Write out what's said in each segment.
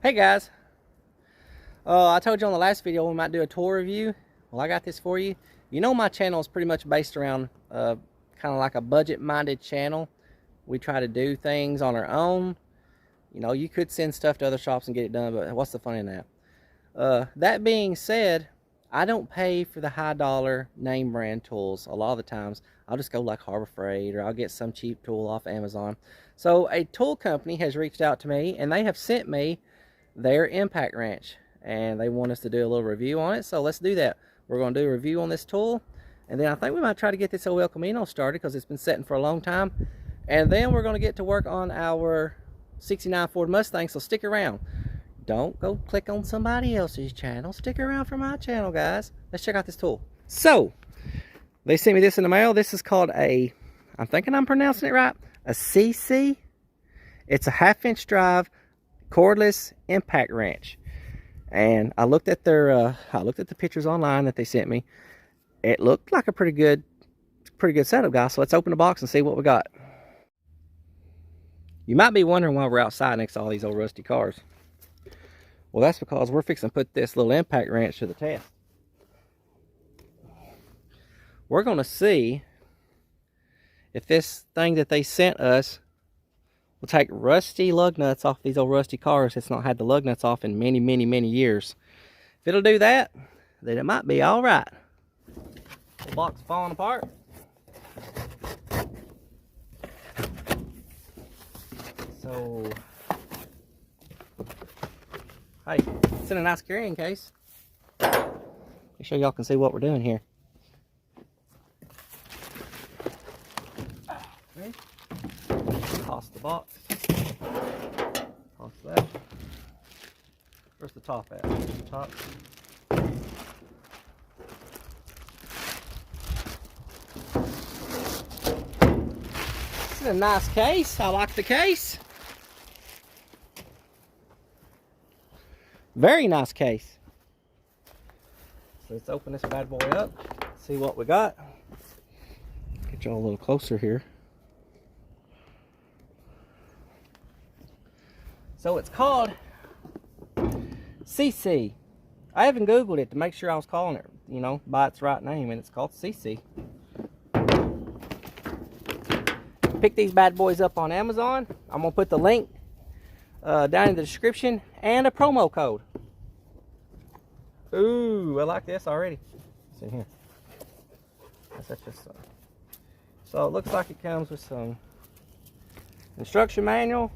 Hey guys, I told you on the last video we might do a tour review. Well, I got this for you. You know my channel is pretty much based around kind of like a budget-minded channel. We try to do things on our own. You know, you could send stuff to other shops and get it done, but what's the fun in that? That being said, I don't pay for the high dollar name brand tools. A lot of the times I'll just go like Harbor Freight, or I'll get some cheap tool off Amazon. So a tool company has reached out to me and they have sent me their impact wrench, and they want us to do a little review on it. So let's do that. We're going to do a review on this tool, and then I think we might try to get this old Elcamino started because it's been sitting for a long time. And then we're going to get to work on our 69 Ford Mustang. So stick around. Don't go click on somebody else's channel. Stick around for my channel, guys. Let's check out this tool. So they sent me this in the mail. This is called a, I'm thinking I'm pronouncing it right, a CC. It's a 1/2-inch drive cordless impact wrench, and I looked at their the pictures online that they sent me. It looked like a pretty good setup, guys. So let's open the box and see what we got. You might be wondering why we're outside next to all these old rusty cars. Well, that's because we're fixing to put this little impact wrench to the test. We're going to see if this thing that they sent us will take rusty lug nuts off these old rusty cars that's not had the lug nuts off in many years. If it'll do that, then it might be all right. The box falling apart. So, hey, it's in a nice carrying case. Make sure y'all can see what we're doing here. Okay. Toss the box. Toss that. Where's the top at? The top. This is a nice case. I like the case. Very nice case. So let's open this bad boy up. See what we got. Get y'all a little closer here. So it's called CC. I even Googled it to make sure I was calling it, you know, by its right name, and it's called CC. Pick these bad boys up on Amazon. I'm going to put the link down in the description and a promo code. Ooh, I like this already. It's in here. That's just so it looks like it comes with some instruction manual.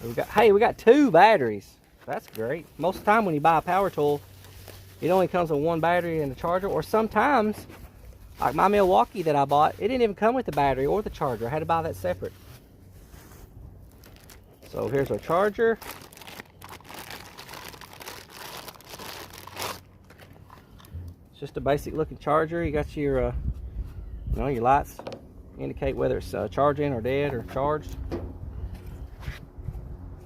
We got 2 batteries. That's great. Most of the time when you buy a power tool, it only comes with 1 battery and a charger, or sometimes, like my Milwaukee that I bought, it didn't even come with the battery or the charger. I had to buy that separate. So here's our charger. It's just a basic looking charger. You got your, you know, your lights indicate whether it's charging or dead or charged.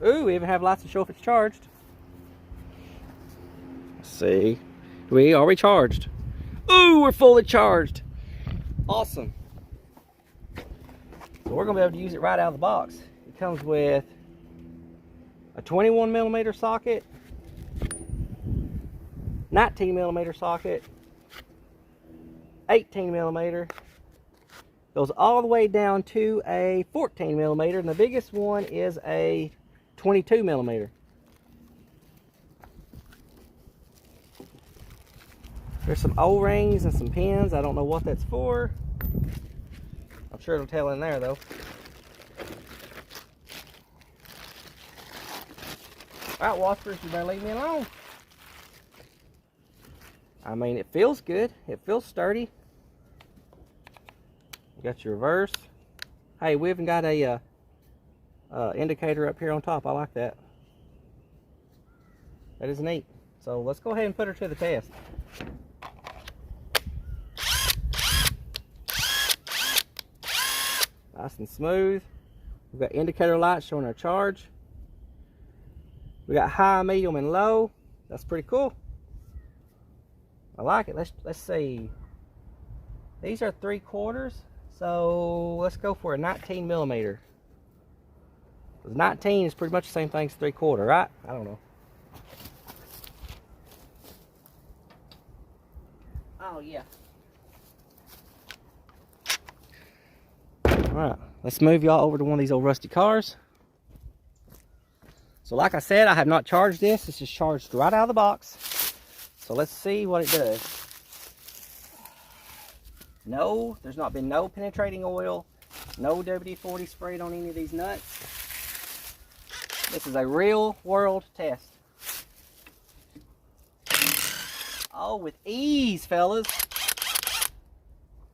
Ooh, we even have lights to show if it's charged. Let's see. Are we charged? Ooh, we're fully charged. Awesome. So we're going to be able to use it right out of the box. It comes with a 21mm socket, 19mm socket, 18mm, goes all the way down to a 14mm, and the biggest one is a 22mm. There's some O-rings and some pins. I don't know what that's for. I'm sure it'll tell in there though. Alright, Watchers, you better leave me alone. I mean, it feels good. It feels sturdy. You got your reverse. Hey, we even got a indicator up here on top. I like that. That is neat. So let's go ahead and put her to the test. Nice and smooth. We've got indicator lights showing our charge. We got high, medium, and low. That's pretty cool. I like it. Let's see. These are 3/4, so let's go for a 19mm. Because 19 is pretty much the same thing as 3/4, right? I don't know. Oh, yeah. Alright, let's move y'all over to one of these old rusty cars. So like I said, I have not charged this. This is charged right out of the box. So let's see what it does. No, there's not been no penetrating oil, no WD-40 sprayed on any of these nuts. This is a real world test. Oh, with ease, fellas.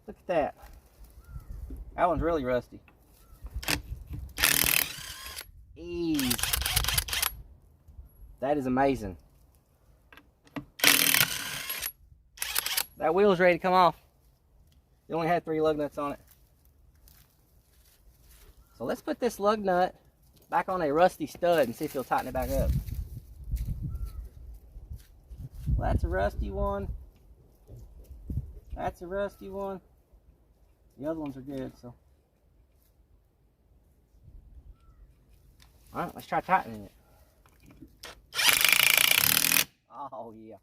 Look at that. That one's really rusty. Ease. That is amazing. That wheel's ready to come off. It only had 3 lug nuts on it. So let's put this lug nut back on a rusty stud and see if he'll tighten it back up. Well, that's a rusty one. That's a rusty one. The other ones are good, so. Alright, let's try tightening it. Oh, yeah.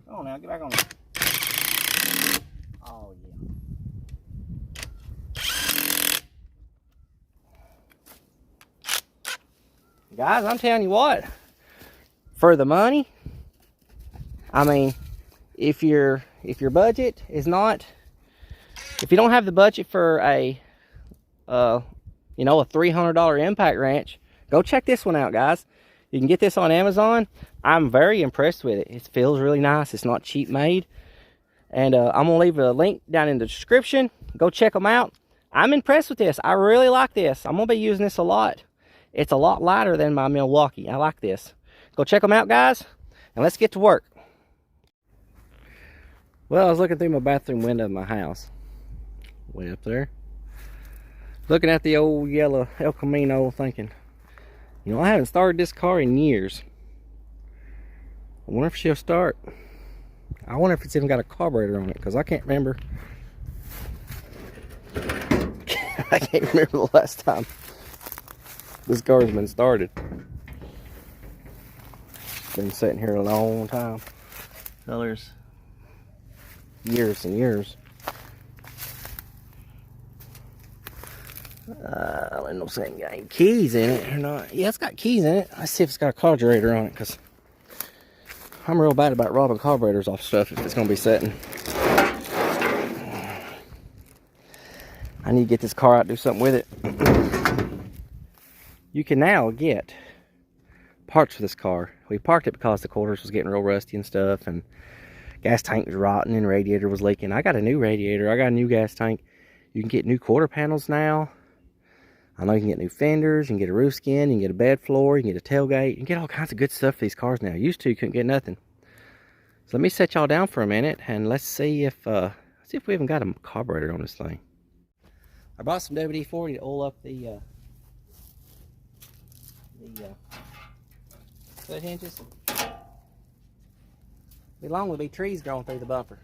Come on now, get back on it. Oh, yeah. Guys, I'm telling you what, for the money, I mean, if your budget is not, if you don't have the budget for a, you know, a $300 impact wrench, go check this one out, guys. You can get this on Amazon. I'm very impressed with it. It feels really nice. It's not cheap made. And I'm going to leave a link down in the description. Go check them out. I'm impressed with this. I really like this. I'm going to be using this a lot. It's a lot lighter than my Milwaukee. I like this. Go check them out, guys. And let's get to work. Well, I was looking through my bathroom window of my house. Way up there. Looking at the old yellow Elcamino, thinking, you know, I haven't started this car in years. I wonder if she'll start. I wonder if it's even got a carburetor on it, because I can't remember. I can't remember the last time this car's been started. Been sitting here a long time. Colors. Years and years. I don't know if it's got any keys in it or not. Yeah, it's got keys in it. Let's see if it's got a carburetor on it, because I'm real bad about robbing carburetors off stuff if it's going to be sitting. I need to get this car out and do something with it. You can now get parts for this car. We parked it because the quarters was getting real rusty and stuff, and gas tank was rotten and radiator was leaking. I got a new radiator. I got a new gas tank. You can get new quarter panels now. I know you can get new fenders, you can get a roof skin, you can get a bed floor, you can get a tailgate, you can get all kinds of good stuff for these cars now. Used to, you couldn't get nothing. So let me set y'all down for a minute and let's see if we even got a carburetor on this thing. I bought some WD-40 to oil up the foot hinges. Be long would be trees growing through the bumper.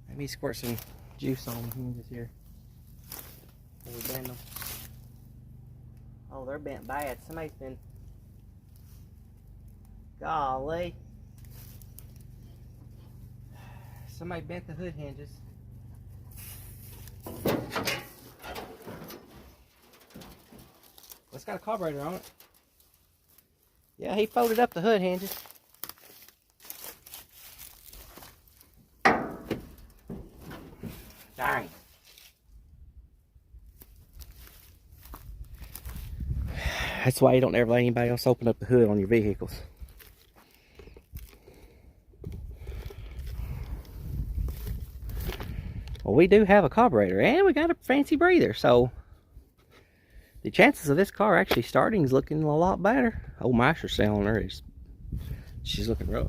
Let me squirt some juice on the hinges here. Before we bend them. Oh, they're bent bad. Somebody's been... Golly. Somebody bent the hood hinges. It's got a carburetor on it. Yeah, he folded up the hood hinges. Dang. That's why you don't ever let anybody else open up the hood on your vehicles. Well, we do have a carburetor and we got a fancy breather, so the chances of this car actually starting is looking a lot better. Oh, Master's selling her. She's looking rough.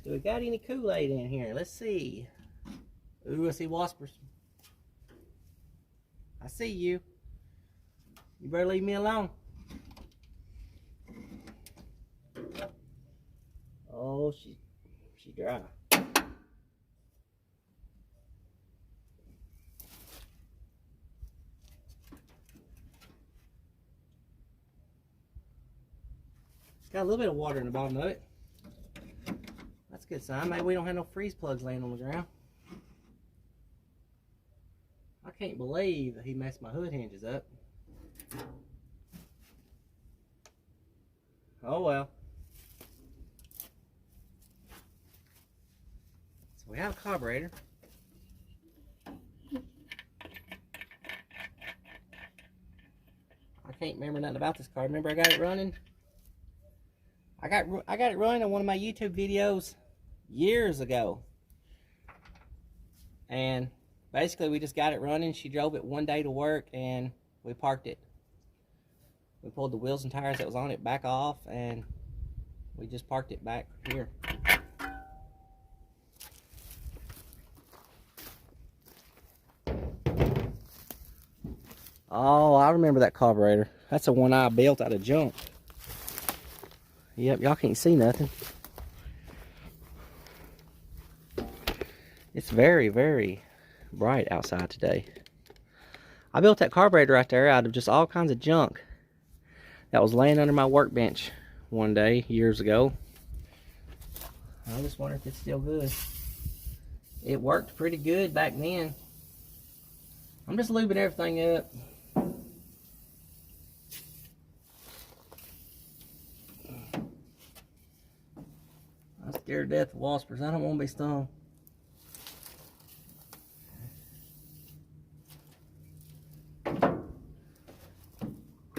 Do we got any Kool-Aid in here? Let's see. Ooh, I see waspers. I see you. You better leave me alone. she dry. Got a little bit of water in the bottom of it. That's a good sign. Maybe we don't have no freeze plugs laying on the ground. I can't believe that he messed my hood hinges up. Oh well. So we have a carburetor. I can't remember nothing about this car. Remember I got it running? I got it running on one of my YouTube videos years ago. And basically we just got it running. She drove it one day to work and we parked it. We pulled the wheels and tires that was on it back off and we just parked it back here. Oh, I remember that carburetor. That's the one I built out of junk. Yep, y'all can't see nothing. It's very, very bright outside today. I built that carburetor right there out of just all kinds of junk that was laying under my workbench one day years ago. I just wonder if it's still good. It worked pretty good back then. I'm just lubing everything up. I'm scared to death of waspers. I don't want to be stung.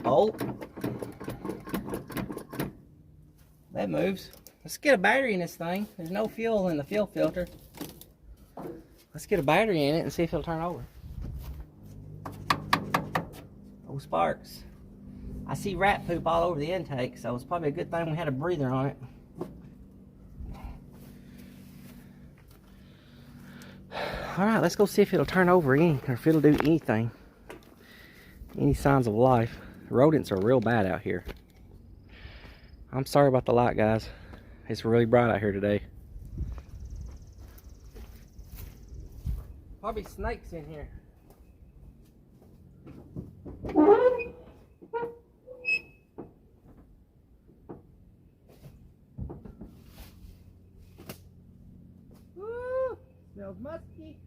Oh, that moves. Let's get a battery in this thing. There's no fuel in the fuel filter. Let's get a battery in it and see if it'll turn over. Oh, sparks. I see rat poop all over the intake, so it's probably a good thing we had a breather on it. Alright, let's go see if it'll turn over any, or if it'll do anything. Any signs of life. Rodents are real bad out here. I'm sorry about the light, guys. It's really bright out here today. Probably snakes in here. Woo! Smells musky.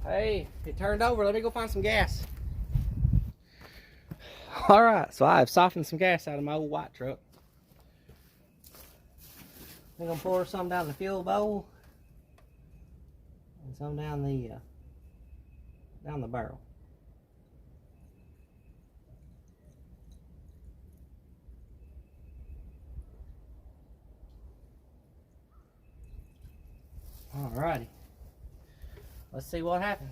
Hey, it turned over. Let me go find some gas. Alright, so I've softened some gas out of my old white truck. I'm going to pour some down the fuel bowl and some down the barrel. Alrighty. Let's see what happens.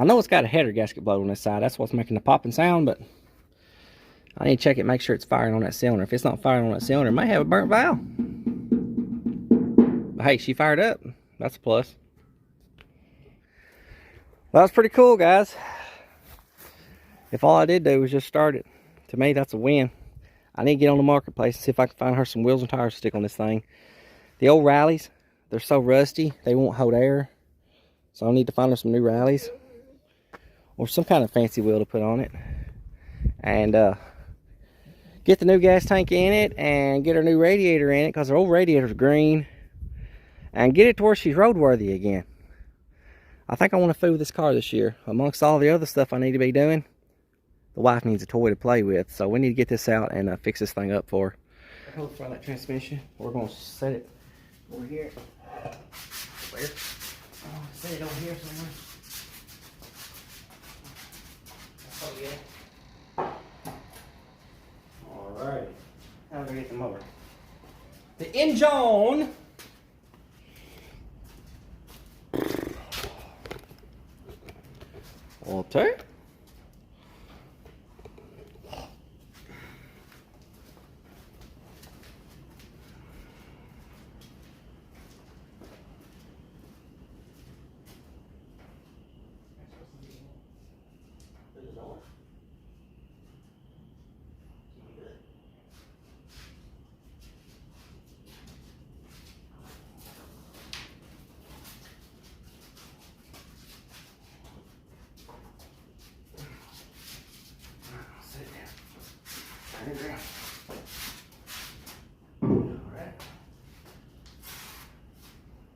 I know it's got a header gasket blown on this side. That's what's making the popping sound, but I need to check it, make sure it's firing on that cylinder. If it's not firing on that cylinder, it may have a burnt valve. But hey, she fired up. That's a plus. That was pretty cool, guys. If all I did do was just start it, to me, that's a win. I need to get on the marketplace and see if I can find her some wheels and tires to stick on this thing. The old rallies, they're so rusty, they won't hold air. So I need to find her some new rallies. Or some kind of fancy wheel to put on it. And get the new gas tank in it and get her new radiator in it, because her old radiator's green. And get it to where she's roadworthy again. I think I want to fool with this car this year. Amongst all the other stuff I need to be doing, the wife needs a toy to play with. So we need to get this out and fix this thing up for her. Hold for that transmission. We're going to set it over here. Where? Oh, set it over here somewhere. Oh, yeah. Alright. Now we get the motor. The engine. Okay.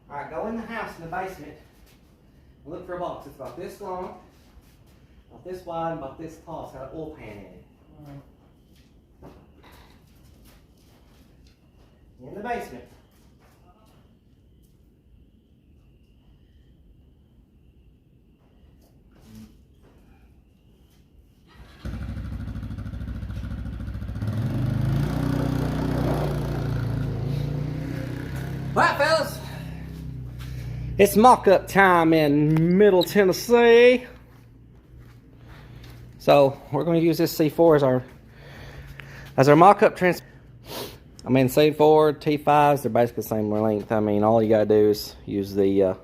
Alright, go in the house in the basement and look for a box. It's about this long, about this wide, and about this tall. It's got an oil pan in it. In the basement. Alright, fellas, it's mock-up time in Middle Tennessee. So we're going to use this C4 as our mock-up trans. I mean, C4, T5s, they're basically the same length. I mean, all you gotta do is use the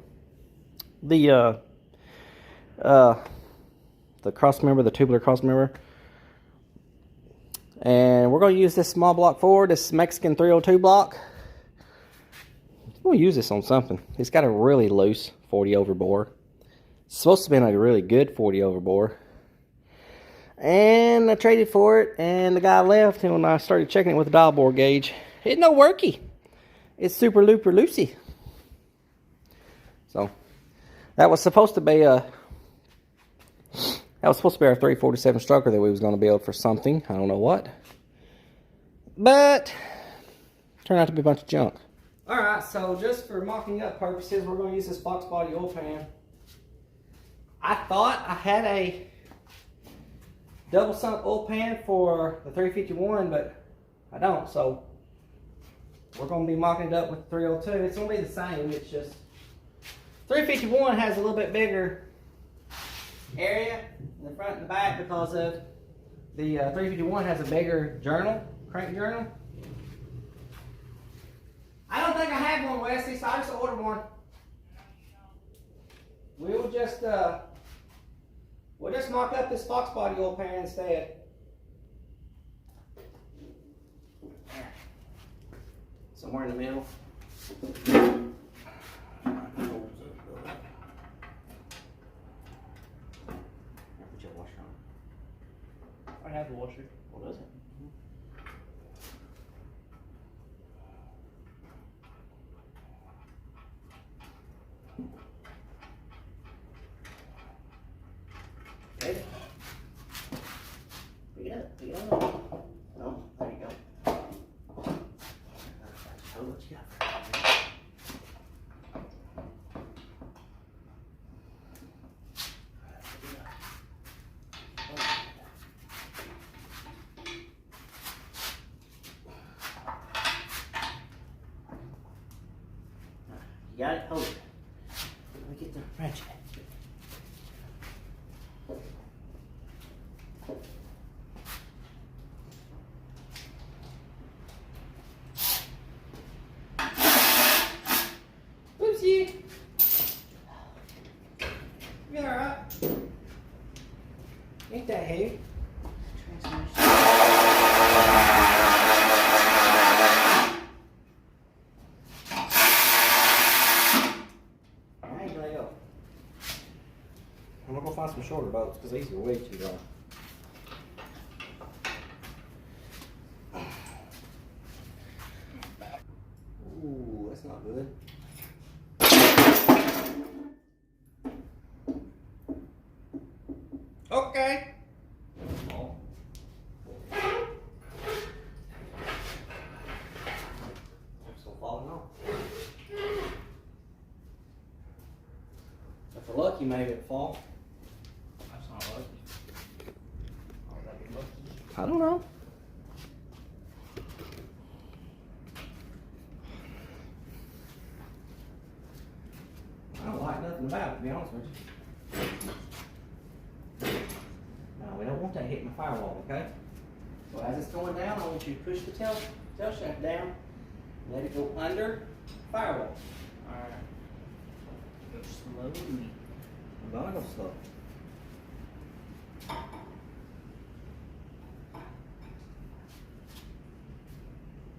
cross member, the tubular cross member. And we're going to use this small block Ford, this Mexican 302 block. We'll use this on something. It's got a really loose 40 over bore. It's supposed to be a really good 40 over bore. And I traded for it, and the guy left, and when I started checking it with the dial bore gauge, it's no worky. It's super looper loosey. So that was supposed to be our 347 stroker that we was going to build for something. I don't know what. But turned out to be a bunch of junk. Alright, so just for mocking up purposes, we're going to use this box body oil pan. I thought I had a double sump oil pan for the 351, but I don't, so we're going to be mocking it up with the 302. It's going to be the same, it's just 351 has a little bit bigger area in the front and the back because of the 351 has a bigger journal, crank journal. I don't think I have one, Wesley, so I just ordered one. We'll just mock up this Fox body oil pan instead. Somewhere in the middle. Put your washer on. I have the washer. What is it? Okay. Pick it up, pick it up. Oh, there you go. Show what you got. You got it? Hold it. Let me get the wrench. gonna find some shorter bolts because these are way too long. Ooh, that's not good. Okay. Oh. Still falling off. If we're lucky, maybe it'll fall. That's not lucky. Oh, that'd be lucky. I don't know. I don't like nothing about it, to be honest with you. No, we don't want that hitting the firewall, okay? So as it's going down, I want you to push the tail shaft down. Let it go under firewall. Alright. Go slowly. I'm gonna go slow.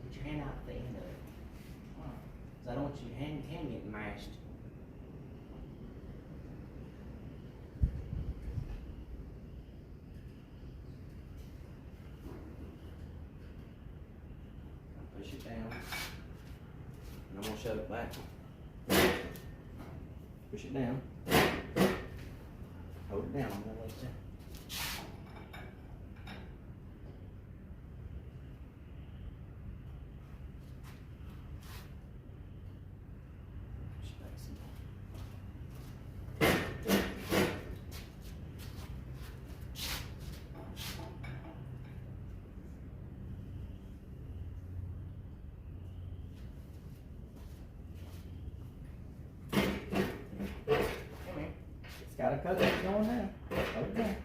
Get your hand out the end of it. Because I don't want your hand getting mashed. Push it down. And I'm gonna shove it back. Push it down. Hold it down. I'm gonna let it down. Push it back some more. It's got a cut that's going down. Hold it down.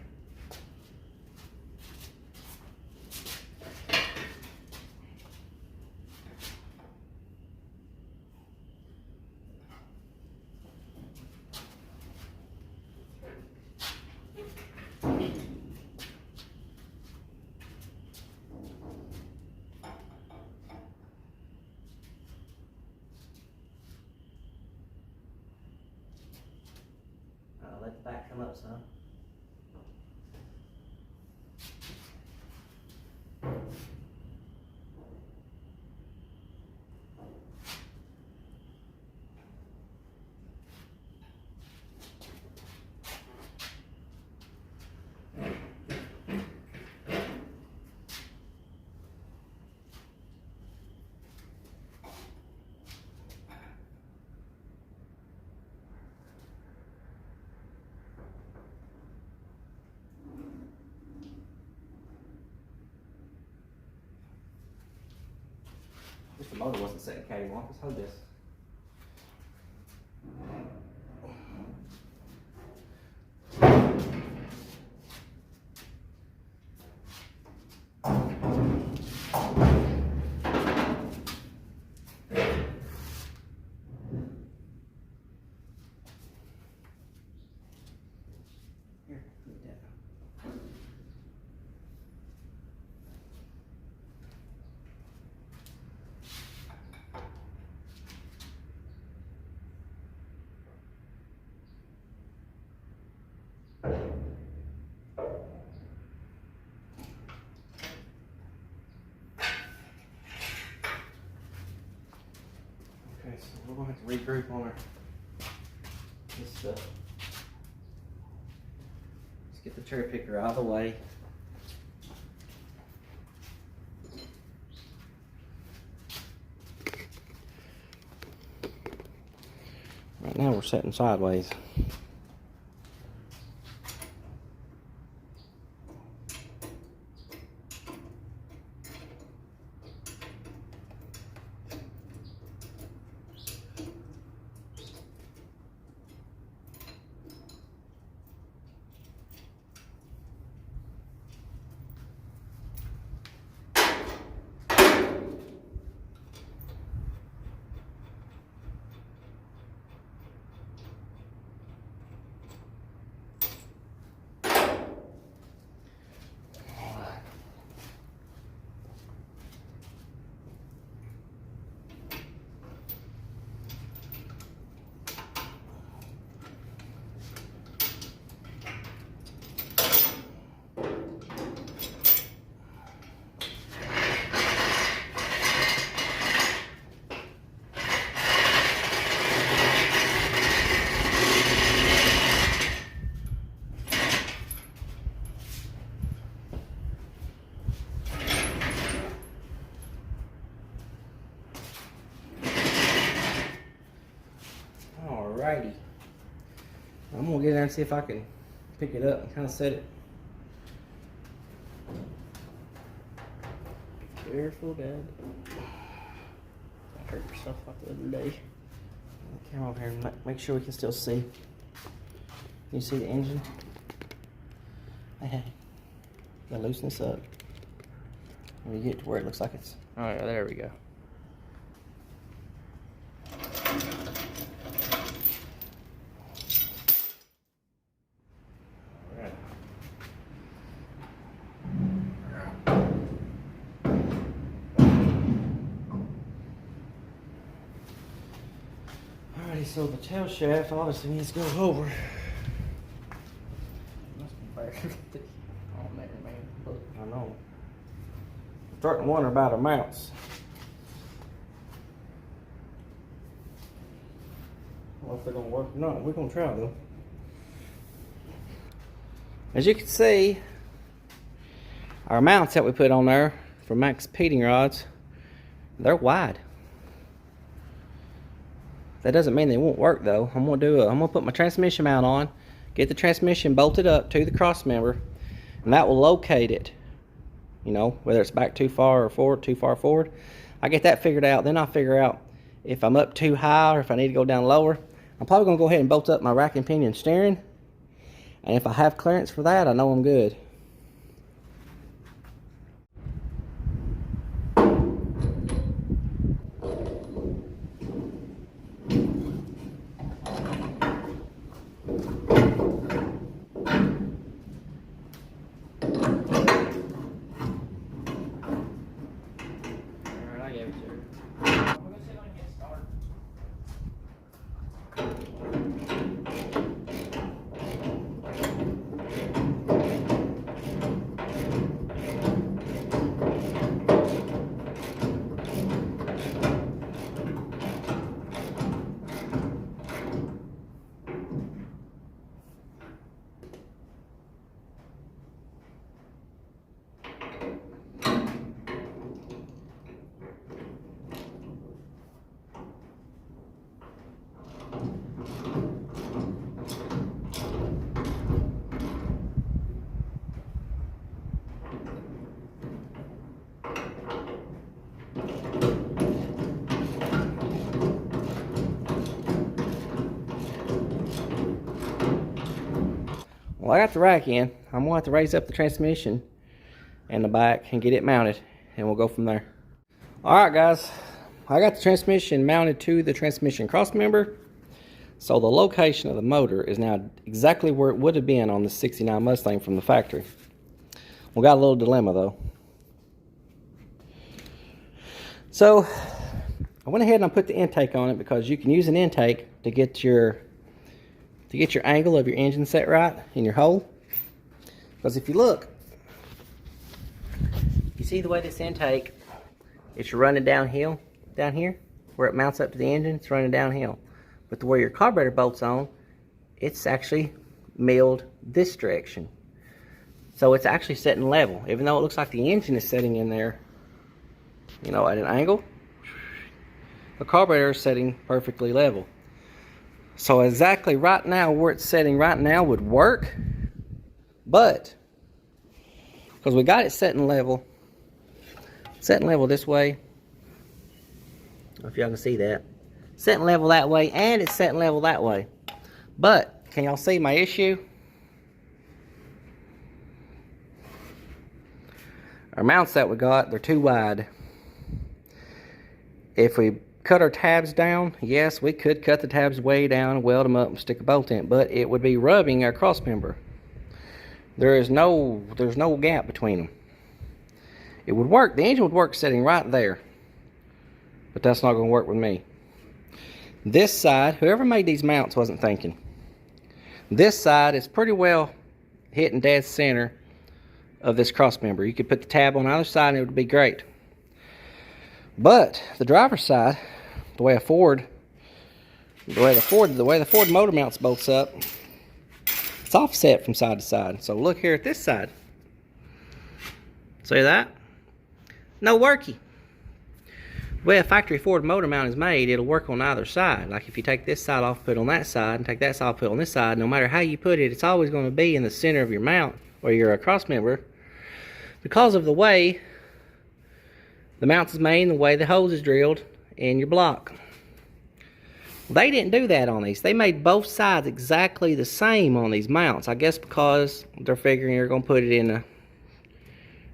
Let the back come up some. Wish the motor wasn't setting cattywampus. Hold this. Here, put that. Okay, so we're going to have to regroup on this stuff. Let's get the cherry picker out of the way. Right now we're sitting sideways. Alrighty. I'm gonna get in there and see if I can pick it up and kind of set it. Careful, Dad. I hurt yourself like the other day. Come over here and make sure we can still see. You see the engine? Hey, gotta loosen this up. When you get to where it looks like it's. Oh yeah, there we go. Alrighty, so the tail shaft obviously needs to go over. Must be fair. Oh man, look. I know. I'm starting to wonder about our mounts. Well, if they're gonna work or not, we're gonna try though. As you can see, our mounts that we put on there for max peating rods, they're wide. That doesn't mean they won't work though. I'm gonna put my transmission mount on, get the transmission bolted up to the cross member, and that will locate it. You know, whether it's back too far or forward, too far forward. I get that figured out, then I'll figure out if I'm up too high or if I need to go down lower. I'm probably gonna go ahead and bolt up my rack and pinion steering. And if I have clearance for that, I know I'm good. Well, I got the rack in. I'm gonna have to raise up the transmission and the back and get it mounted, and we'll go from there. All right, guys, I got the transmission mounted to the transmission cross member. So the location of the motor is now exactly where it would have been on the 69 Mustang from the factory. We got a little dilemma though. So I went ahead and I put the intake on it because you can use an intake to get your angle of your engine set right in your hole. Because if you look, you see the way this intake, it's running downhill down here where it mounts up to the engine. It's running downhill, but the where your carburetor bolts on, it's actually milled this direction, so it's actually setting level. Even though it looks like the engine is setting in there, you know, at an angle, the carburetor is setting perfectly level. So exactly right now where it's setting right now would work, but because we got it setting level this way, I don't know if y'all can see that, setting level that way, and it's setting level that way. But can y'all see my issue? Our mounts that we got, they're too wide. If we cut our tabs down, yes, we could cut the tabs way down, weld them up, and stick a bolt in, but it would be rubbing our cross member. There's no gap between them. It would work, the engine would work sitting right there, but that's not going to work with me. This side, whoever made these mounts wasn't thinking. This side is pretty well hitting dead center of this cross member. You could put the tab on either side and it would be great. But the driver's side, the way the Ford motor mounts bolts up, it's offset from side to side. So look here at this side. See that? No worky. The way a factory Ford motor mount is made, it'll work on either side. Like if you take this side off, put it on that side, and take that side off, put it on this side, no matter how you put it, it's always going to be in the center of your mount or your cross member because of the way the mount is made and the way the hose is drilled in your block. They didn't do that on these. They made both sides exactly the same on these mounts. I guess because they're figuring you're going to put it in a...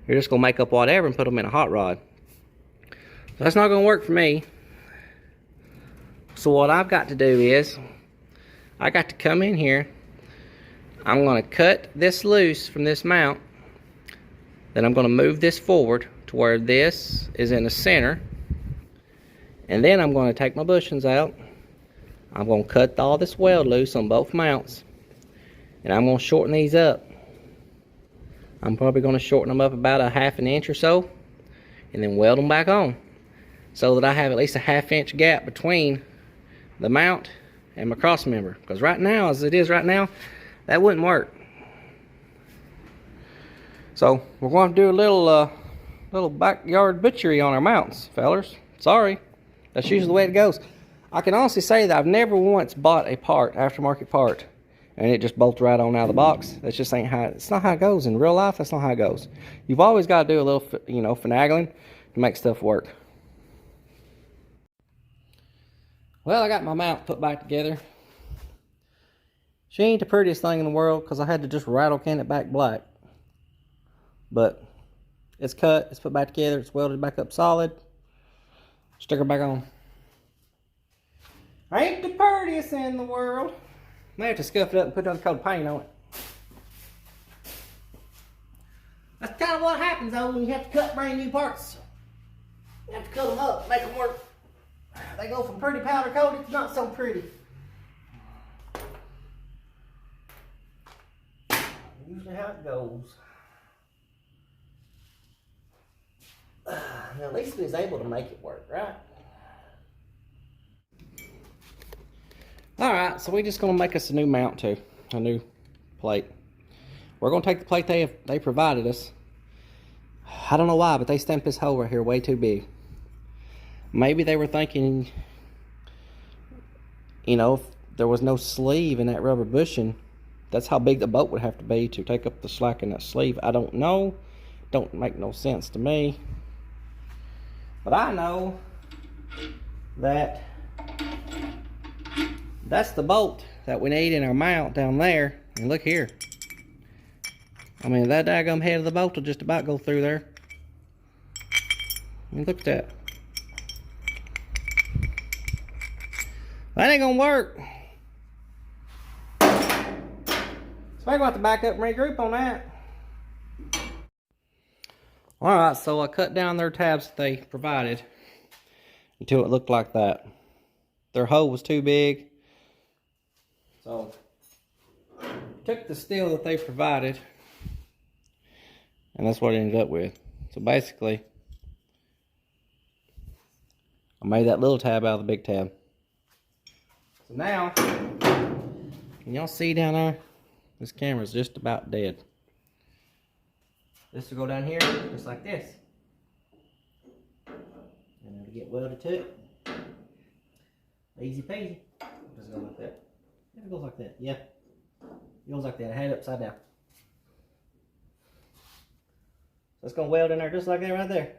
You're just going to make up whatever and put them in a hot rod. So that's not going to work for me. So what I've got to do is, I got to come in here. I'm going to cut this loose from this mount. Then I'm going to move this forward to where this is in the center. And then I'm going to take my bushings out. I'm going to cut all this weld loose on both mounts. And I'm going to shorten these up. I'm probably going to shorten them up about a ½ inch or so. And then weld them back on. So that I have at least a ½ inch gap between the mount and my cross member. Because right now, as it is right now, that wouldn't work. So we're going to do a little backyard butchery on our mounts, fellers. Sorry, that's usually the way it goes. I can honestly say that I've never once bought a part, aftermarket part, and it just bolts right on out of the box. That's just ain't how. It's not how it goes in real life. That's not how it goes. You've always got to do a little, finagling to make stuff work. Well, I got my mount put back together. She ain't the prettiest thing in the world because I had to just rattle can it back black. But it's cut, it's put back together, it's welded back up solid. Stick her back on. Ain't the prettiest in the world. May have to scuff it up and put another coat of paint on it. That's kind of what happens though when you have to cut brand new parts. You have to cut them up, make them work. They go from pretty powder coated to not so pretty. Usually how it goes. At least we was able to make it work, right? Alright, so we're just going to make us a new mount too. A new plate. We're going to take the plate they provided us. I don't know why, but they stamped this hole right here way too big. Maybe they were thinking, if there was no sleeve in that rubber bushing, that's how big the boat would have to be to take up the slack in that sleeve. I don't know. Don't make no sense to me. But I know that that's the bolt that we need in our mount down there. And look here. I mean, that daggum head of the bolt will just about go through there. I mean, look at that. That ain't gonna work. So I'm gonna have to back up and regroup on that. Alright, so I cut down their tabs that they provided until it looked like that. Their hole was too big. So took the steel that they provided and that's what I ended up with. So basically I made that little tab out of the big tab. So now, can y'all see down there? This camera's just about dead. This will go down here, just like this. And it'll get welded to it. Easy peasy. Does it go like that? It goes like that, yeah. It goes like that, I had it upside down. So it's gonna weld in there just like that right there.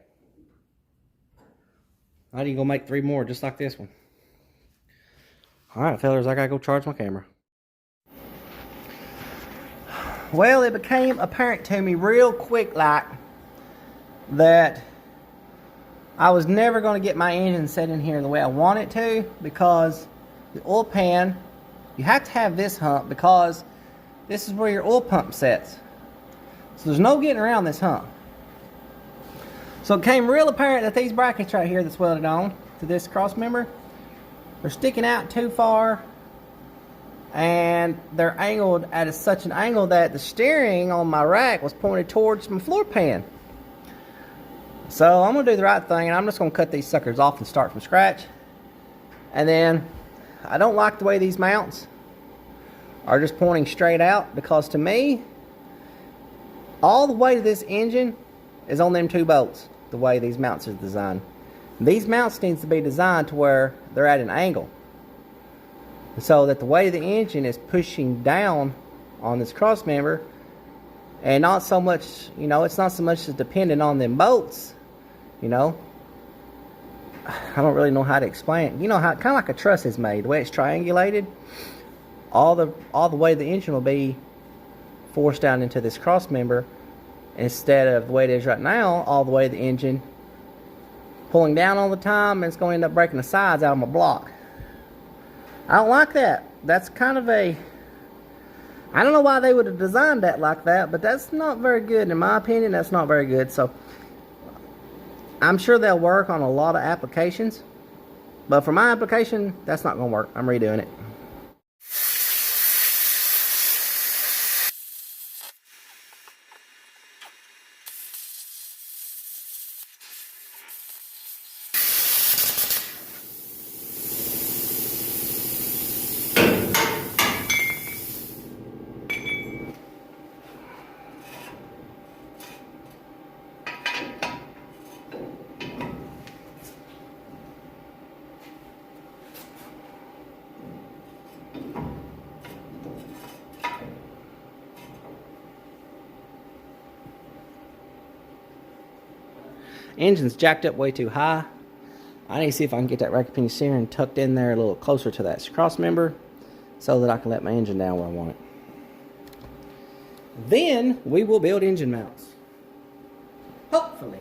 I need to go make 3 more just like this one. Alright, fellas, I gotta go charge my camera. Well, it became apparent to me real quick like that I was never going to get my engine set in here the way I want it to, because the oil pan, you have to have this hump because this is where your oil pump sets. So there's no getting around this hump. So it became real apparent that these brackets right here that's welded on to this cross member, they're sticking out too far. And they're angled at such an angle that the steering on my rack was pointed towards my floor pan. So I'm going to do the right thing, and I'm just going to cut these suckers off and start from scratch. And then I don't like the way these mounts are just pointing straight out, because to me, all the weight of this engine is on them 2 bolts, the way these mounts are designed. These mounts needs to be designed to where they're at an angle, so that the weight of the engine is pushing down on this cross member, and not so much, you know, it's not so much as dependent on them bolts, you know. I don't really know how to explain it. You know how kind of like a truss is made, the way it's triangulated. All the way the engine will be forced down into this cross member, instead of the way it is right now, all the way the engine pulling down all the time, and it's going to end up breaking the sides out of my block. I don't like that. That's kind of a, I don't know why they would have designed that like that, but that's not very good. In my opinion, that's not very good. So I'm sure they'll work on a lot of applications, but for my application, that's not going to work. I'm redoing it. Engine's jacked up way too high. I need to see if I can get that rack pinion steering tucked in there a little closer to that cross member, so that I can let my engine down where I want it. Then we will build engine mounts. Hopefully.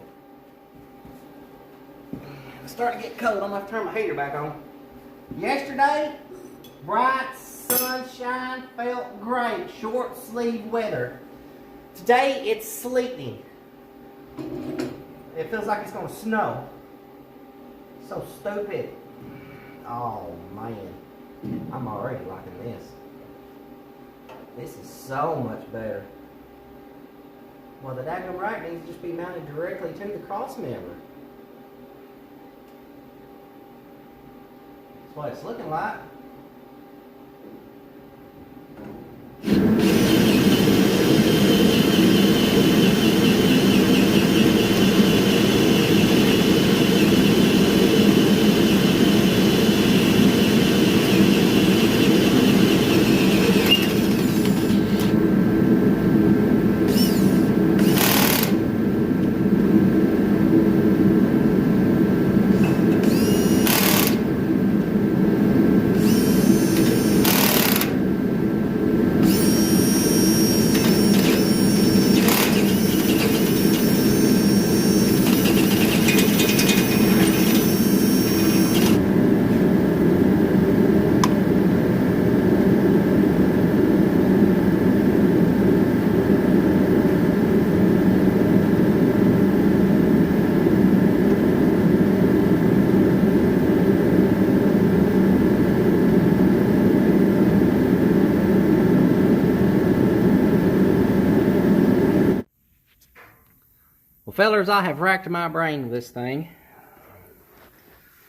It's starting to get cold. I'm going to have to turn my heater back on. Yesterday, bright sunshine, felt great, short sleeve weather. Today it's sleeting. It feels like it's going to snow. So stupid. Oh man, I'm already liking this. This is so much better. Well, the daggum rack needs to just be mounted directly to the cross member. That's what it's looking like. Fellers, I have racked my brain with this thing.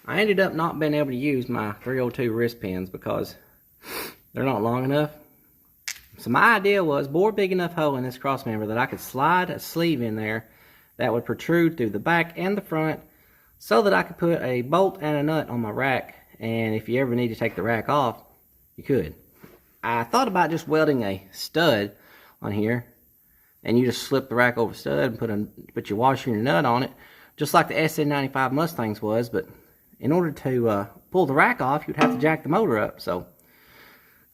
I ended up not being able to use my 302 wrist pins because they're not long enough. So my idea was bore a big enough hole in this cross member that I could slide a sleeve in there that would protrude through the back and the front, so that I could put a bolt and a nut on my rack, and if you ever need to take the rack off, you could. I thought about just welding a stud on here, and you just slip the rack over stud and put your washer and your nut on it, just like the SN95 Mustangs was. But in order to pull the rack off, you'd have to jack the motor up. So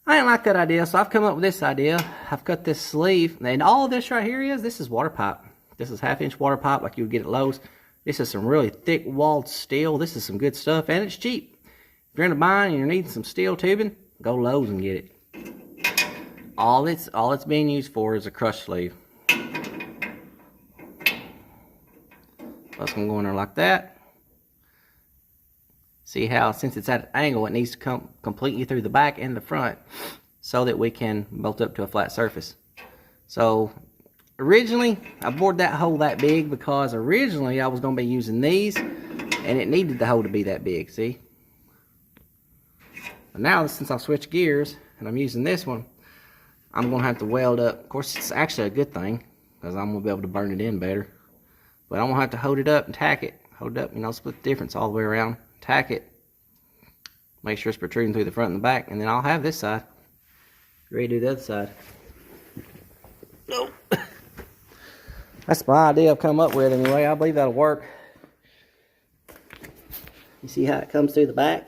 I didn't like that idea, so I've come up with this idea. I've cut this sleeve, and all this right here this is water pipe. This is 1/2-inch water pipe like you would get at Lowe's. This is some really thick walled steel. This is some good stuff, and it's cheap. If you're in a bind and you're needing some steel tubing, go Lowe's and get it. All it's being used for is a crush sleeve. That's going to go in there like that. See how, since it's at an angle, it needs to come completely through the back and the front so that we can bolt up to a flat surface. So originally, I bored that hole that big because originally I was going to be using these, and it needed the hole to be that big, see? But now, since I've switched gears and I'm using this one, I'm going to have to weld up. Of course, it's actually a good thing because I'm going to be able to burn it in better. But I'm going to have to hold it up and tack it. hold up, you know, split the difference all the way around, tack it, make sure it's protruding through the front and the back, and then I'll have this side ready to do the other side. Nope. That's my idea I've come up with anyway. I believe that'll work. You see how it comes through the back,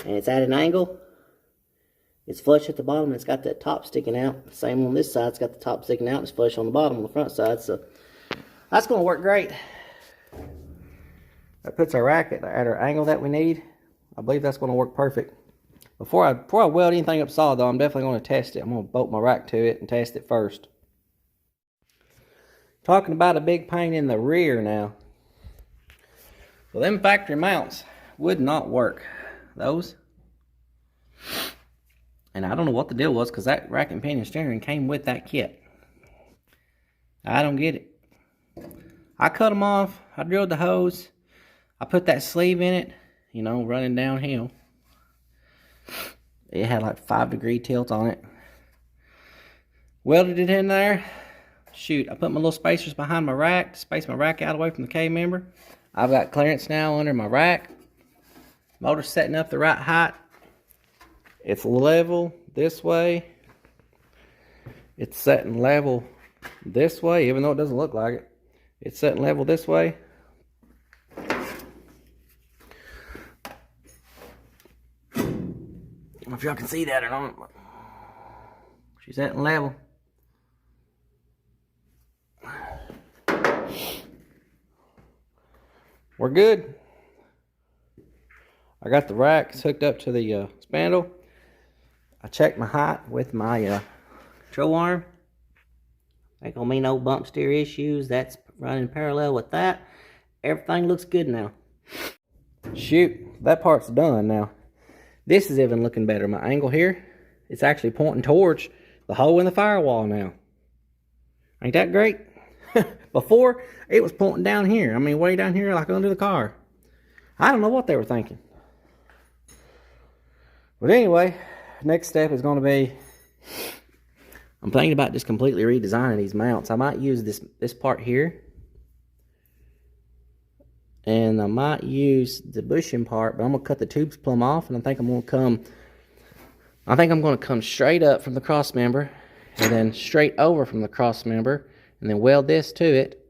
and it's at an angle. It's flush at the bottom, and it's got that top sticking out. Same on this side, it's got the top sticking out, and it's flush on the bottom on the front side. So that's going to work great. That puts our rack at our angle that we need. I believe that's going to work perfect. Before I weld anything up solid, though, I'm definitely going to test it. I'm going to bolt my rack to it and test it first. Talking about a big pain in the rear now. So them factory mounts would not work. Those. And I don't know what the deal was, because that rack and pinion steering came with that kit. I don't get it. I cut them off. I drilled the hose. I put that sleeve in it, you know, running downhill. It had like 5-degree tilt on it. Welded it in there. Shoot, I put my little spacers behind my rack to space my rack out away from the K-member. I've got clearance now under my rack. Motor's setting up the right height. It's level this way. It's setting level this way, even though it doesn't look like it. It's setting level this way. I don't know if y'all can see that or not. She's setting level. We're good. I got the racks hooked up to the spindle. I checked my height with my control arm. Ain't gonna be no bump steer issues. That's running parallel with that. Everything looks good now. Shoot, that part's done now. This is even looking better. My angle here, it's actually pointing towards the hole in the firewall now. Ain't that great? Before, it was pointing down here. I mean, way down here, like under the car. I don't know what they were thinking. But anyway, next step is going to be, I'm thinking about just completely redesigning these mounts. I might use this part here. And I might use the bushing part, but I'm going to cut the tubes plumb off, and I think I'm going to come straight up from the cross member, and then straight over from the cross member, and then weld this to it,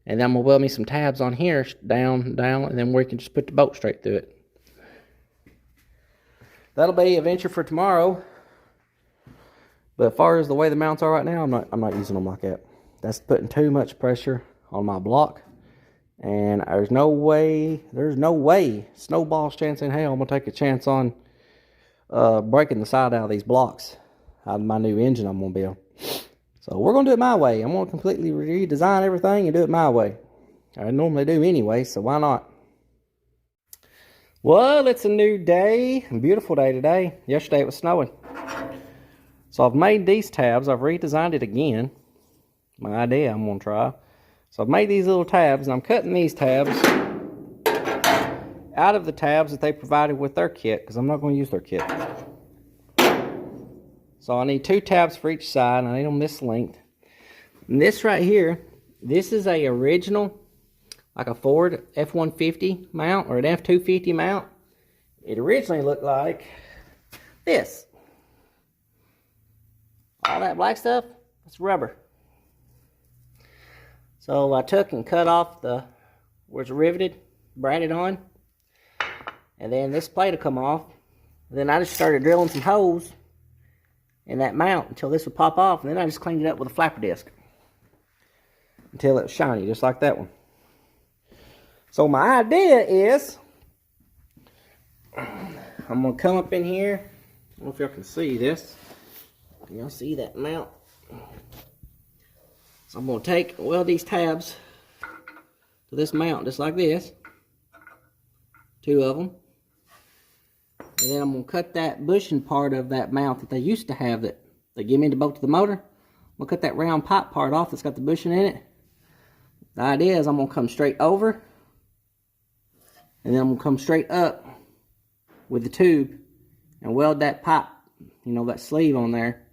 and then I'm going to weld me some tabs on here, down, and then we can just put the bolt straight through it. That'll be a venture for tomorrow. But as far as the way the mounts are right now, I'm not using them like that. That's putting too much pressure on my block. And there's no way, snowball's chance in hell I'm going to take a chance on breaking the side out of these blocks out of my new engine I'm going to build. So we're going to do it my way. I'm going to completely redesign everything and do it my way. I normally do anyway, so why not? Well, it's a new day, a beautiful day today. Yesterday it was snowing. So I've made these tabs. I've redesigned it again. My idea I'm going to try. So I've made these little tabs, and I'm cutting these tabs out of the tabs that they provided with their kit, because I'm not going to use their kit. So I need 2 tabs for each side, and I need them this length. And this right here, this is a original, like a Ford F-150 mount, or an F-250 mount. It originally looked like this. All that black stuff, that's rubber. So I took and cut off where it's riveted, braided on. And then this plate will come off. And then I just started drilling some holes in that mount until this would pop off. And then I just cleaned it up with a flapper disc until it was shiny, just like that one. So my idea is, I'm going to come up in here. I don't know if y'all can see this. Can y'all see that mount? So I'm going to take and weld these tabs to this mount just like this. 2 of them. And then I'm going to cut that bushing part of that mount that they used to have that they give me to bolt to the motor. I'm going to cut that round pipe part off that's got the bushing in it. The idea is I'm going to come straight over. And then I'm going to come straight up with the tube and weld that pipe, you know, that sleeve on there.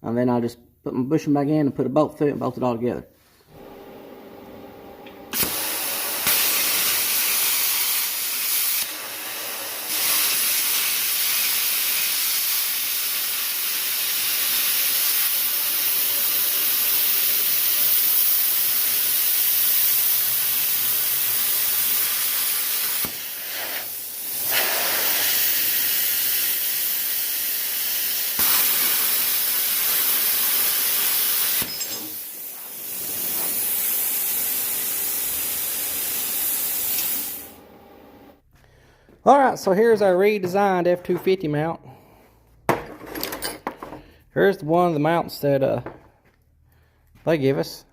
And then I'll just put my bushing back in and put a bolt through it and bolt it all together. Alright, so here's our redesigned F250 mount. Here's one of the mounts that they give us.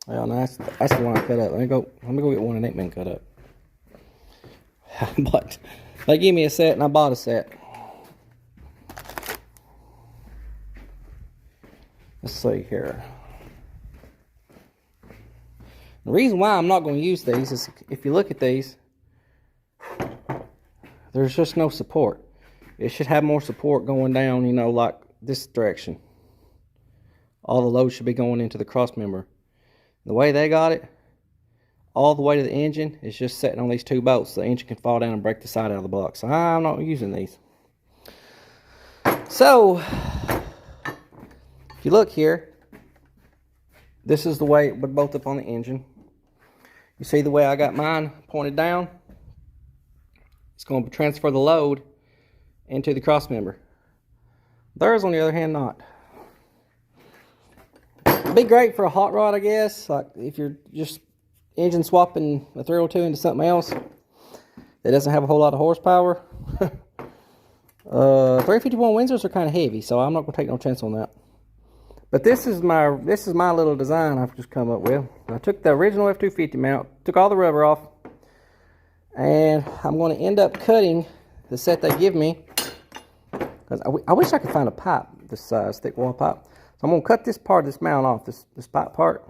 Well, no, that's the one I cut up. Let me go get one that ain't been cut up. But they gave me a set and I bought a set. Let's see here. The reason why I'm not going to use these is if you look at these, there's just no support. It should have more support going down, you know, like this direction. All the load should be going into the cross member. The way they got it, all the way to the engine, is just sitting on these two bolts. The engine can fall down and break the side out of the block. So I'm not using these. So, if you look here, this is the way it would bolt up on the engine. You see the way I got mine pointed down? It's going to transfer the load into the cross member. Theirs, on the other hand, not. It'd be great for a hot rod, I guess. Like if you're just engine swapping a 302 into something else that doesn't have a whole lot of horsepower. 351 Windsors are kind of heavy, so I'm not going to take no chance on that. But this is my little design I've just come up with. I took the original F250 mount, took all the rubber off, and I'm going to end up cutting the set they give me. Because I wish I could find a pipe this size, thick wall pipe. So I'm going to cut this part of this mount off, this pipe part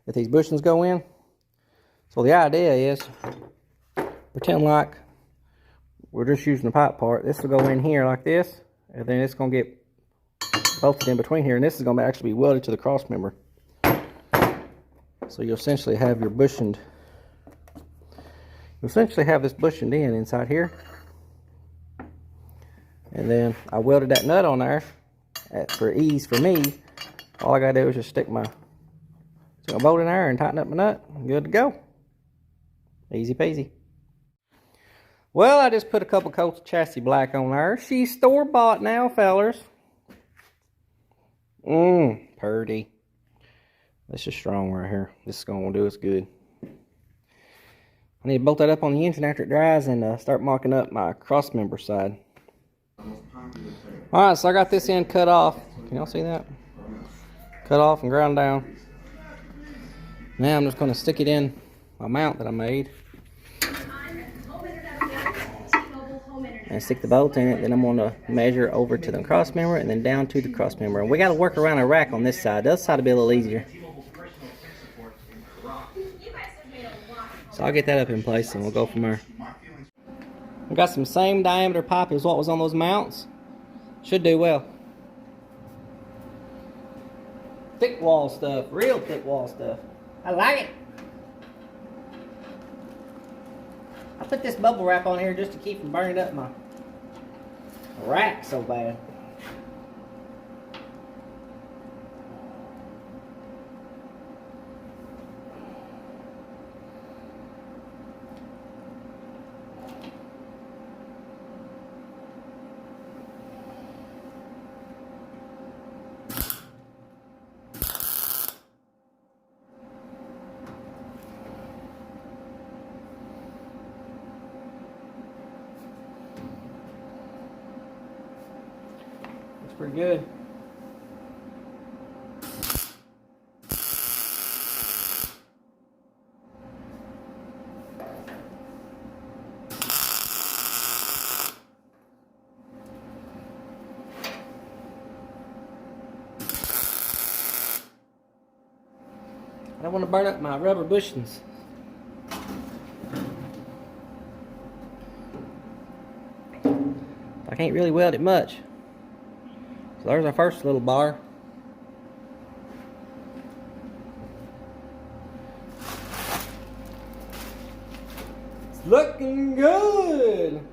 that these bushings go in. So the idea is, pretend like we're just using the pipe part. This will go in here like this, and then it's going to get bolted in between here, and this is going to actually be welded to the cross member. So you'll essentially have your bushined, this bushined in inside here. And then I welded that nut on there for ease for me. All I gotta do is just stick my bolt in there and tighten up my nut. I'm good to go. Easy peasy. Well, I just put a couple coats of chassis black on there. She's store-bought now, fellers. Purdy. This is strong right here. This is gonna do us good. I need to bolt that up on the engine after it dries and start mocking up my cross member side. Alright, so I got this end cut off. Can y'all see that? Cut off and ground down. Now I'm just going to stick it in my mount that I made. And stick the bolt in it. Then I'm going to measure over to the cross member and then down to the cross member. And we got to work around a rack on this side. The other side will be a little easier. So I'll get that up in place and we'll go from there. I got some same diameter pipe as what was on those mounts. Should do well. Thick wall stuff, real thick wall stuff. I like it. I put this bubble wrap on here just to keep from burning up my rack so bad. Pretty good. I don't want to burn up my rubber bushings. I can't really weld it much. So there's our first little bar. It's looking good.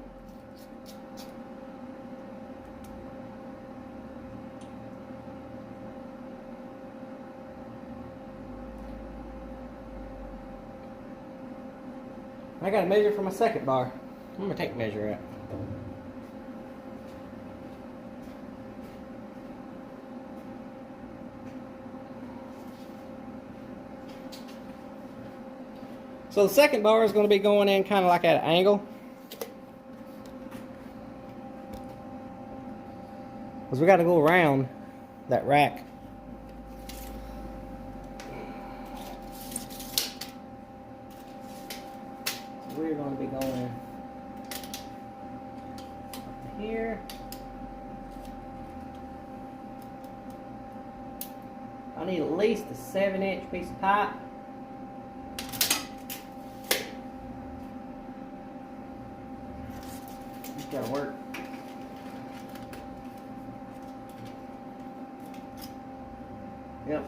I gotta measure for my second bar. I'm gonna take a measure out. So the second bar is going to be going in kind of like at an angle. Because we got to go around that rack. So we're going to be going up here. I need at least a 7-inch piece of pipe. It's gotta work. Yep.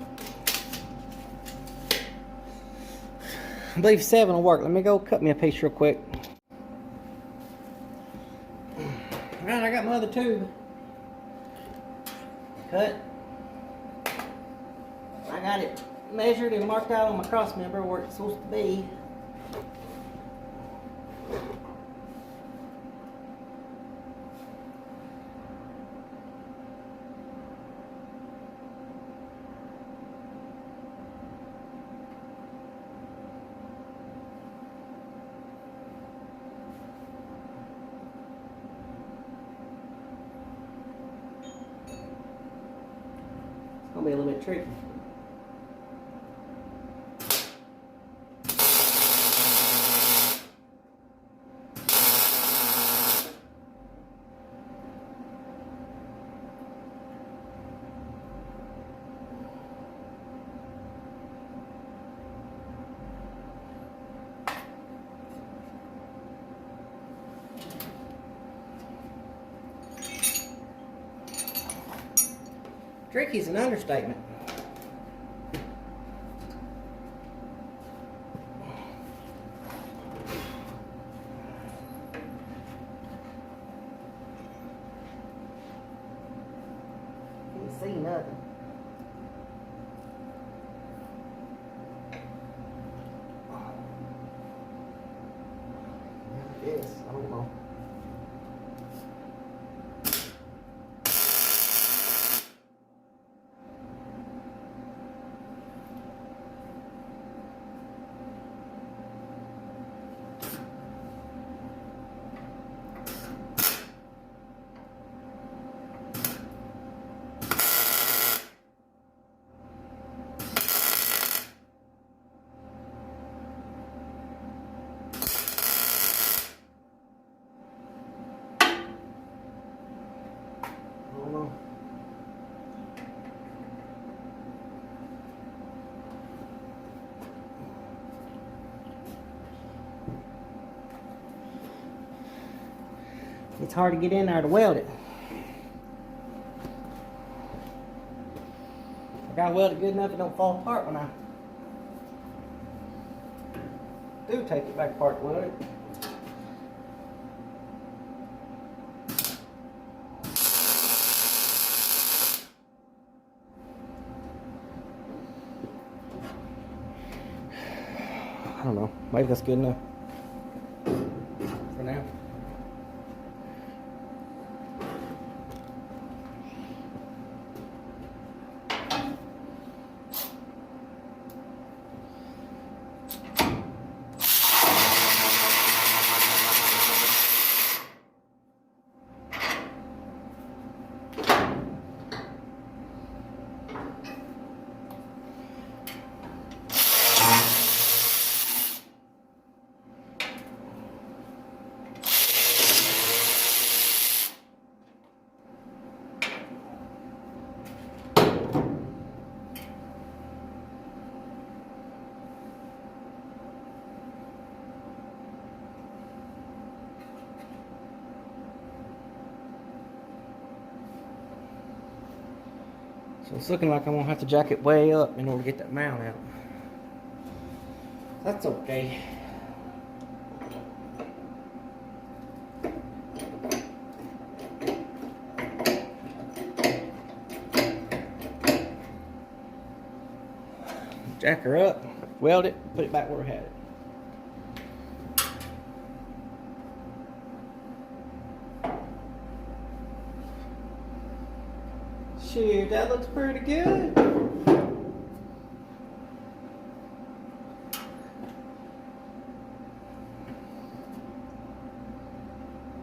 I believe 7 will work. Let me go cut me a piece real quick. Alright, I got my other tube cut. I got it measured and marked out on my cross member where it's supposed to be. It's gonna be a little bit tricky. Tricky is an understatement. Can't see nothing. I guess, I don't know. It's hard to get in there to weld it. I got welded good enough it don't fall apart when I do take it back apart to weld it. I don't know. Maybe that's good enough for now. So it's looking like I'm gonna have to jack it way up in order to get that mount out. That's okay. Jack her up, weld it, put it back where we had it. Shoot, that looks pretty good.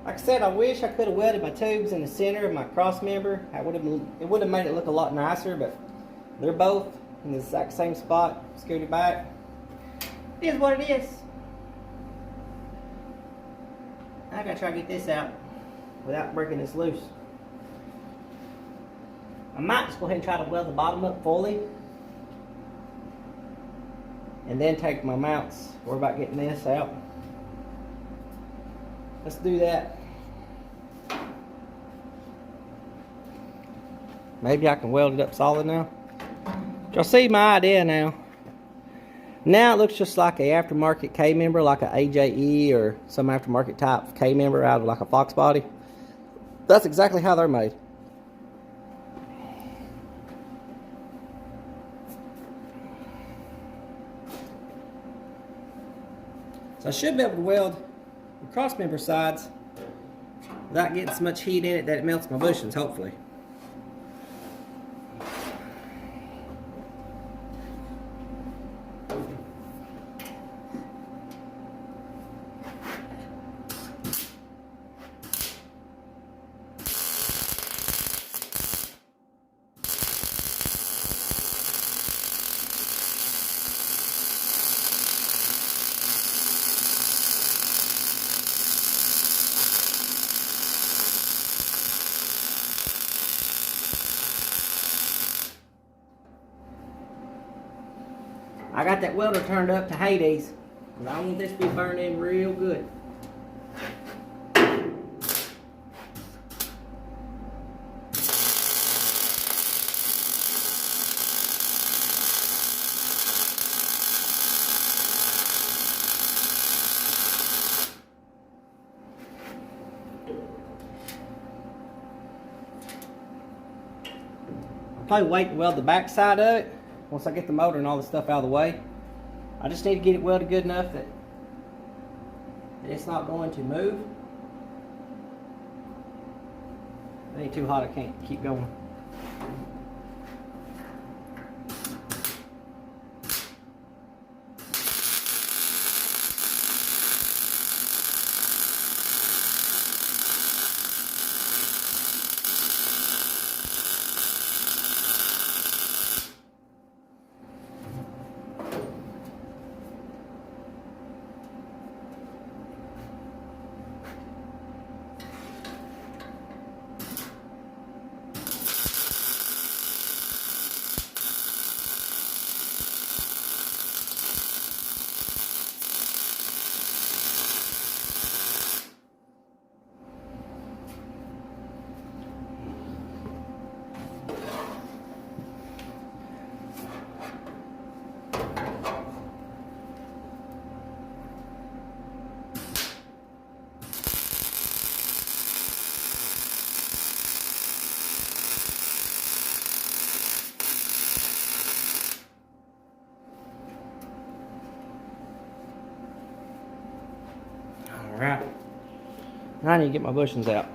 Like I said, I wish I could have welded my tubes in the center of my cross member. It would have made it look a lot nicer, but they're both in the exact same spot. Scooted back. It is what it is. I gotta try to get this out without breaking this loose. I might just go ahead and try to weld the bottom up fully, and then take my mounts. Worry about getting this out. Let's do that. Maybe I can weld it up solid now. Y'all see my idea now. Now it looks just like a aftermarket K-member, like a AJE or some aftermarket type K-member out of like a Fox body. That's exactly how they're made. So I should be able to weld the cross member sides without getting so much heat in it that it melts my bushings, hopefully. I got that welder turned up to Hades, and I want this to be burning real good. I'll probably wait to weld the back side of it once I get the motor and all the stuff out of the way. I just need to get it welded good enough that it's not going to move. It ain't too hot, I can't keep going. Alright, now I need to get my bushings out.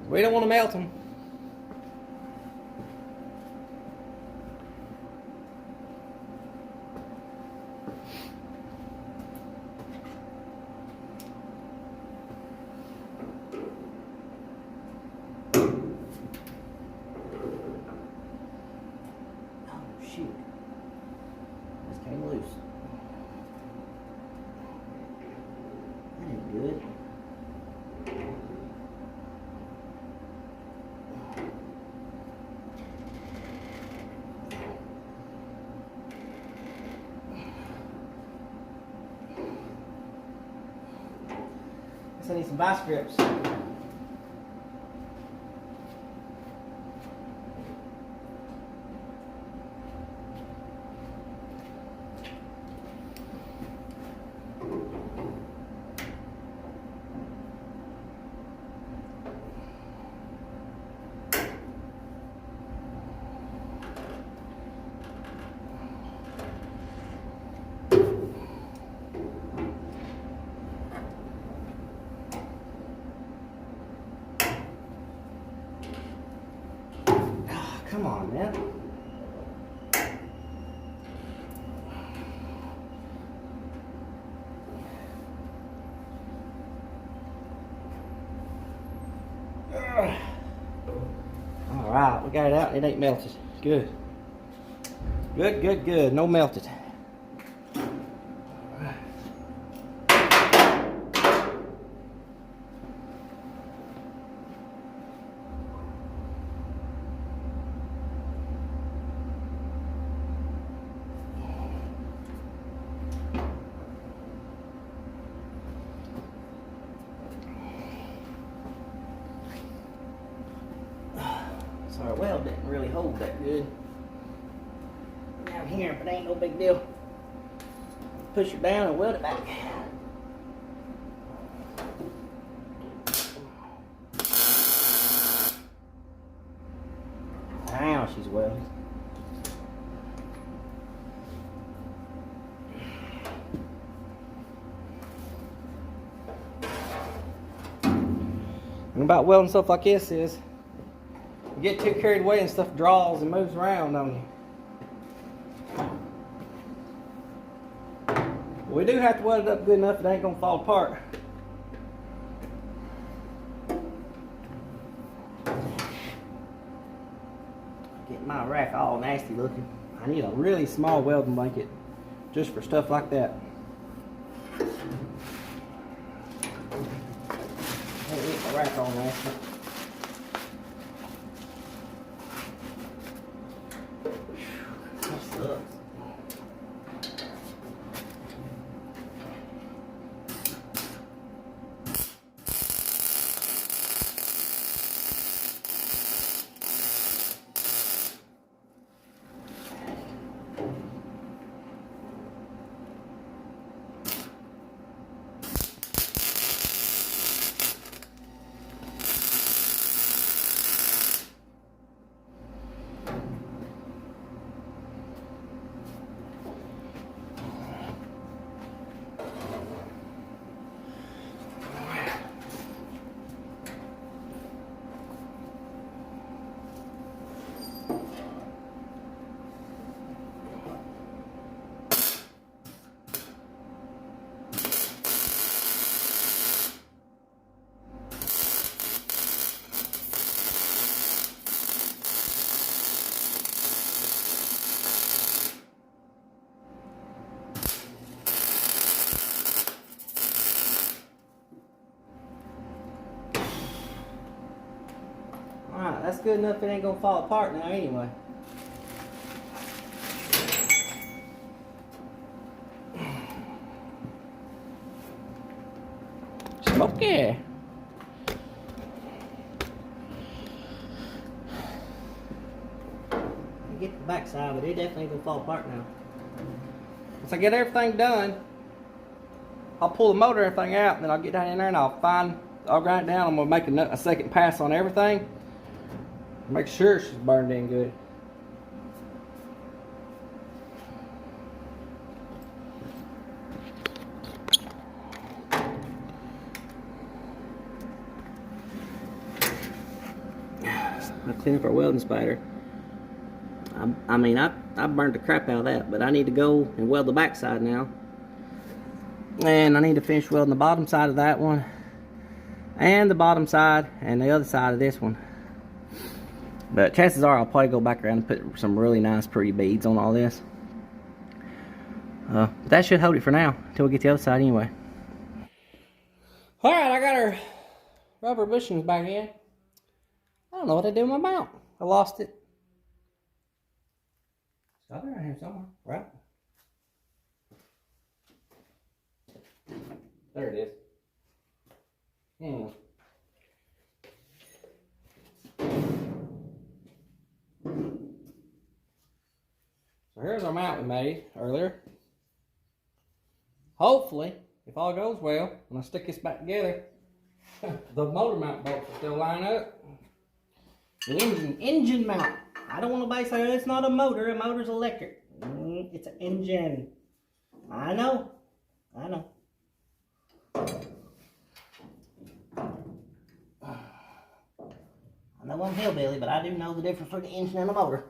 We don't want to melt them. Oh shoot, this came loose. That ain't good. Guess I need some vice grips. Come on, man. Alright, we got it out. It ain't melted. Good. Good, good, good. No melted. So our weld didn't really hold that good. Down here, but ain't no big deal. Push it down and weld it back. Now she's welded. And about welding stuff like this is, you get too carried away and stuff draws and moves around on you. We do have to weld it up good enough it ain't gonna fall apart. Getting my rack all nasty looking. I need a really small welding blanket just for stuff like that. Get my rack all nasty. That sucks. Alright, that's good enough it ain't gonna fall apart now anyway. Smoky! Get the back side, but it definitely ain't gonna fall apart now. Once I get everything done, I'll pull the motor and everything out, and then I'll get down in there and I'll grind it down. I'm gonna make a second pass on everything. Make sure she's burned in good. I clean up our welding spider. I mean, I burned the crap out of that, but I need to go and weld the back side now. And I need to finish welding the bottom side of that one, and the bottom side, and the other side of this one. But chances are I'll probably go back around and put some really nice pretty beads on all this. But that should hold it for now, until we get the other side anyway. Alright, I got our rubber bushings back in. I don't know what I did with my mount. I lost it. It's got it right here somewhere, right? There it is. So here's our mount we made earlier. Hopefully, if all goes well, when I stick this back together, the motor mount bolts will still line up. The engine mount. I don't want to say it's not a motor. A motor's electric. It's an engine. I know. I know. I know I'm hillbilly, but I do know the difference between the engine and the motor.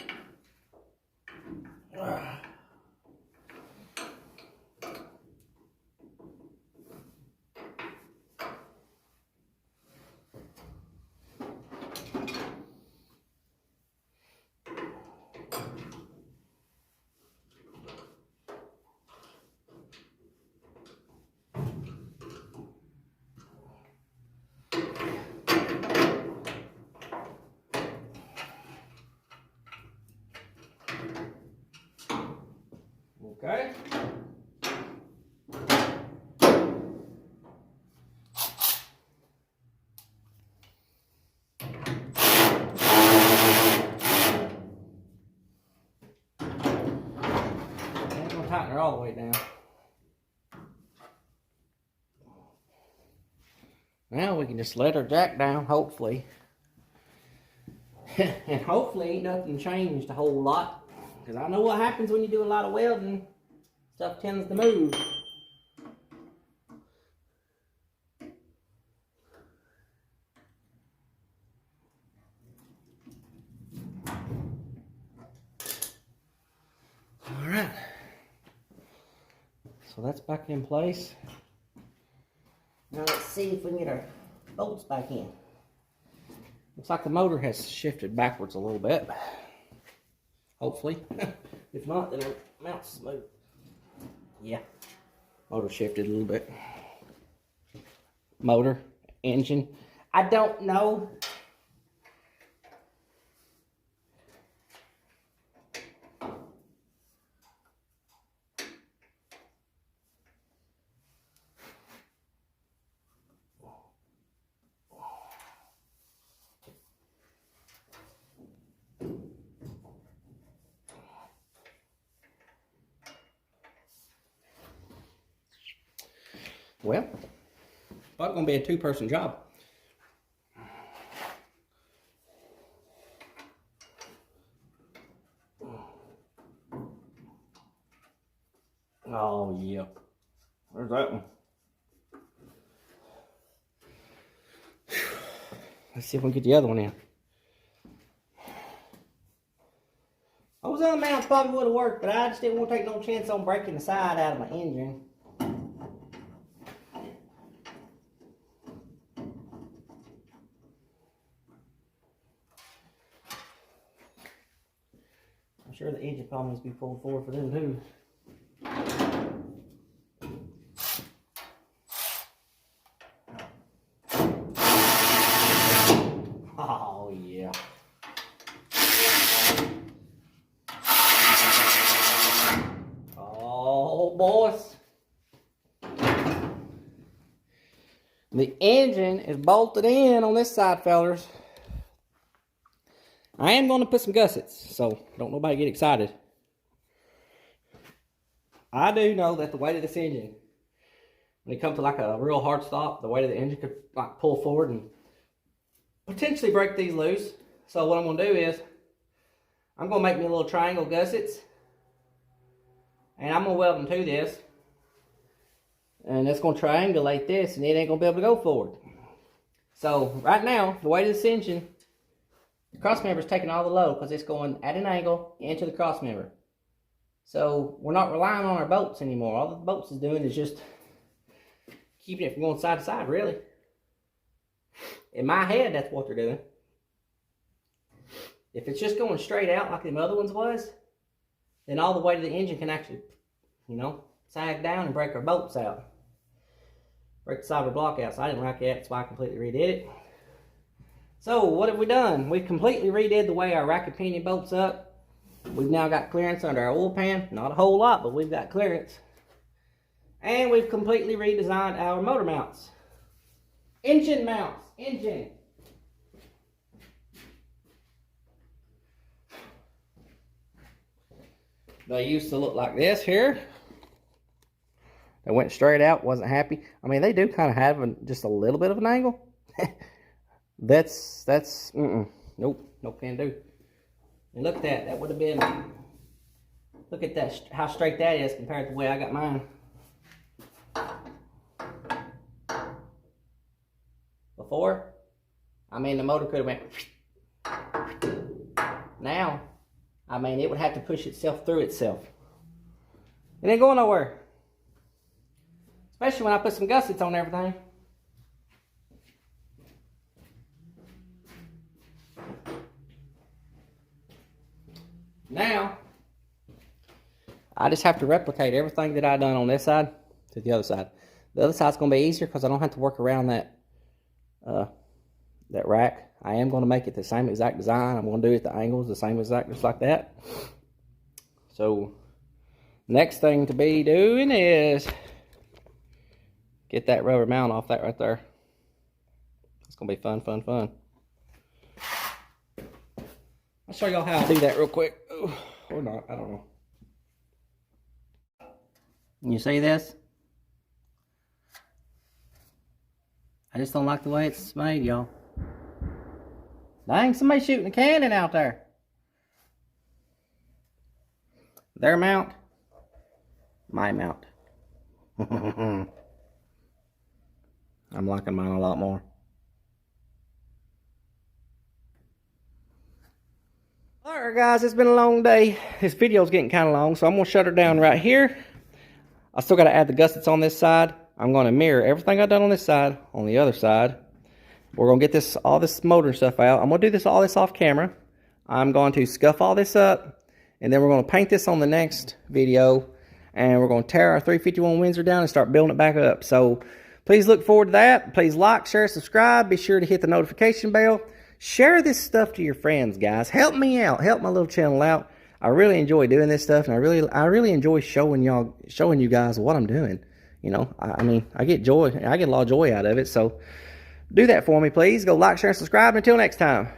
Okay. I'm gonna tighten her all the way down. Now we can just let her jack down, hopefully. And hopefully ain't nothing changed a whole lot. Because I know what happens when you do a lot of welding. Stuff tends to move. Alright. So that's back in place. Now let's see if we can get our bolts back in. Looks like the motor has shifted backwards a little bit. Hopefully. If not, then it'll mount smooth. Yeah. Motor shifted a little bit. Motor, engine. I don't know. Well, it's probably going to be a two-person job. Oh, yeah. Where's that one? Let's see if we can get the other one in. Those other mounts probably would have worked, but I just didn't want to take no chance on breaking the side out of my engine. I'm sure the engine probably needs to be pulled forward for them too. Oh yeah. Oh boys. The engine is bolted in on this side, fellers. I am going to put some gussets, so don't nobody get excited. I do know that the weight of this engine, when it comes to like a real hard stop, the weight of the engine could like pull forward and potentially break these loose. So what I'm going to do is, I'm going to make me a little triangle gussets, and I'm going to weld them to this, and it's going to triangulate this, and it ain't going to be able to go forward. So right now, the weight of this engine, the cross member is taking all the load because it's going at an angle into the cross member. So we're not relying on our bolts anymore. All the bolts is doing is just keeping it from going side to side, really. In my head, that's what they're doing. If it's just going straight out like the other ones was, then all the weight of the engine can actually, you know, sag down and break our bolts out. Break the solder block out. So I didn't like that. That's why I completely redid it. So what have we done? We've completely redid the way our racket pinion bolts up. We've now got clearance under our oil pan. Not a whole lot, but we've got clearance. And we've completely redesigned our motor mounts. Engine mounts. Engine. They used to look like this here. They went straight out, wasn't happy. I mean, they do kind of have just a little bit of an angle. Nope, can do. And look at that, that would have been, look at that, how straight that is compared to the way I got mine. Before, I mean, the motor could have went. Now, I mean, it would have to push itself through itself. It ain't going nowhere. Especially when I put some gussets on everything. Now, I just have to replicate everything that I done on this side to the other side. The other side's going to be easier because I don't have to work around that that rack. I am going to make it the same exact design. I'm going to do it the angles the same exact, just like that. So Next thing to be doing is get that rubber mount off that right there. It's gonna be fun, fun, fun. I'll show y'all how to do that real quick. Ooh, or not, I don't know. You see this? I just don't like the way it's made, y'all. Dang, somebody's shooting a cannon out there. Their mount, my mount. I'm liking mine a lot more. Alright guys, it's been a long day. This video's getting kind of long, so I'm going to shut her down right here. I still got to add the gussets on this side. I'm going to mirror everything I've done on this side on the other side. We're going to get all this motor stuff out. I'm going to do all this off camera. I'm going to scuff all this up. And then we're going to paint this on the next video. And we're going to tear our 351 Windsor down and start building it back up. So please look forward to that. Please like, share, subscribe. Be sure to hit the notification bell. Share this stuff to your friends, guys. Help me out. Help my little channel out. I really enjoy doing this stuff. And I really enjoy showing you guys what I'm doing. You know, I mean, I get joy. I get a lot of joy out of it. So do that for me, please. Go like, share, and subscribe. Until next time.